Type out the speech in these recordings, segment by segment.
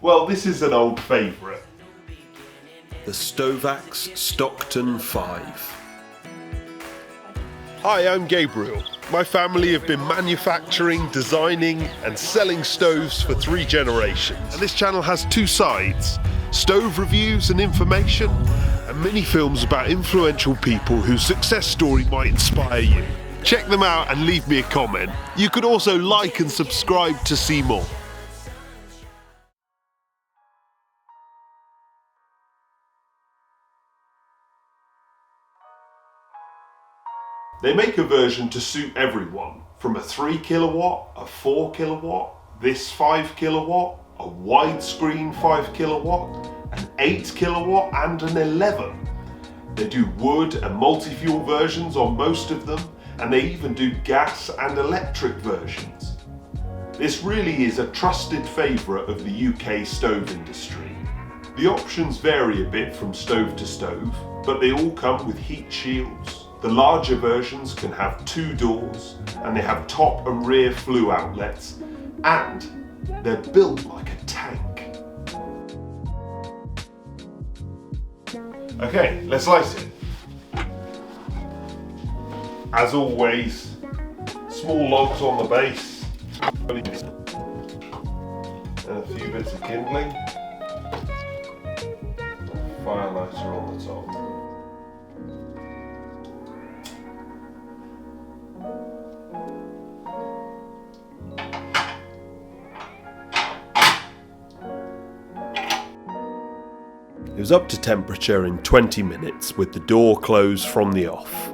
Well, this is an old favourite. The Stovax Stockton 5. Hi, I'm Gabriel. My family have been manufacturing, designing and selling stoves for 3 generations. And this channel has 2 sides: stove reviews and information, and mini films about influential people whose success story might inspire you. Check them out and leave me a comment. You could also like and subscribe to see more. They make a version to suit everyone, from a 3 kilowatt, a 4 kilowatt, this 5 kilowatt, a widescreen 5 kilowatt, an 8 kilowatt and an 11. They do wood and multi-fuel versions on most of them, and they even do gas and electric versions. This really is a trusted favourite of the UK stove industry. The options vary a bit from stove to stove, but they all come with heat shields. The larger versions can have 2 doors, and they have top and rear flue outlets, and they're built like a tank. Okay, let's light it. As always, small logs on the base, and a few bits of kindling, fire lighter on the top. It was up to temperature in 20 minutes with the door closed from the off.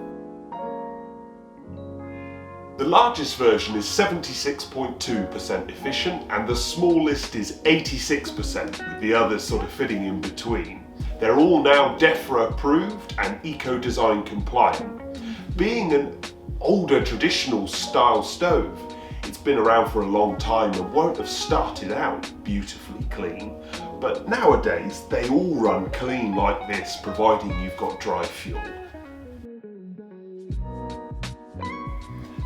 The largest version is 76.2% efficient and the smallest is 86%, with the others sort of fitting in between. They're all now DEFRA approved and eco-design compliant. Being an older traditional style stove, it's been around for a long time and won't have started out beautifully clean. But nowadays, they all run clean like this, providing you've got dry fuel.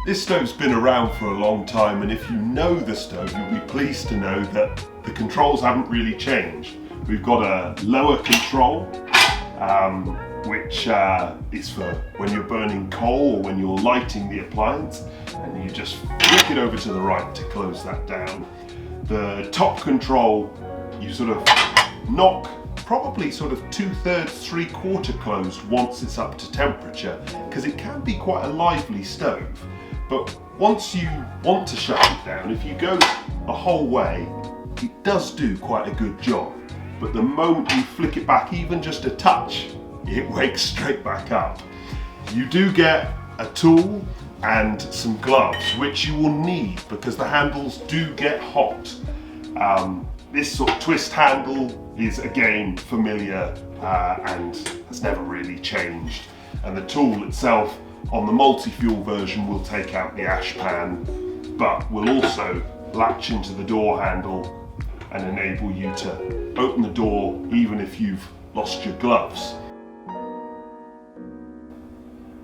This stove's been around for a long time, and if you know the stove, you'll be pleased to know that the controls haven't really changed. We've got a lower control, which is for when you're burning coal or when you're lighting the appliance, and you just flick it over to the right to close that down. The top control, you sort of knock probably sort of 2/3, 3/4 closed once it's up to temperature, because it can be quite a lively stove. But once you want to shut it down, if you go a whole way, it does do quite a good job. But the moment you flick it back even just a touch, it wakes straight back up. You do get a tool and some gloves, which you will need because the handles do get hot. This sort of twist handle is again familiar and has never really changed. And the tool itself on the multi-fuel version will take out the ash pan, but will also latch into the door handle and enable you to open the door even if you've lost your gloves.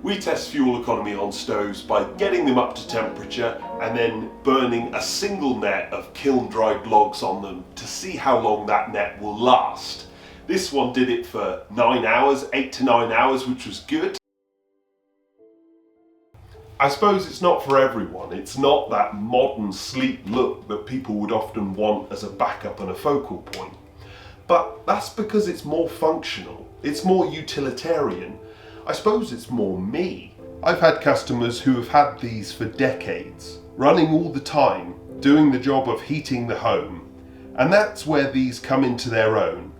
We test fuel economy on stoves by getting them up to temperature and then burning a single net of kiln-dried logs on them to see how long that net will last. This one did it for 9 hours, 8 to 9 hours, which was good. I suppose it's not for everyone. It's not that modern, sleek look that people would often want as a backup and a focal point. But that's because it's more functional, it's more utilitarian. I suppose it's more me. I've had customers who have had these for decades, running all the time, doing the job of heating the home, and that's where these come into their own.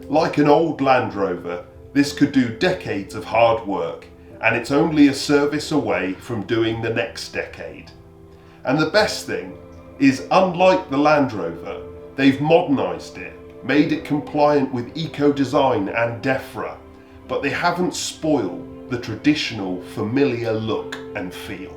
Like an old Land Rover, this could do decades of hard work, and it's only a service away from doing the next decade. And the best thing is, unlike the Land Rover, they've modernised it, made it compliant with eco-design and DEFRA, but they haven't spoiled the traditional familiar look and feel.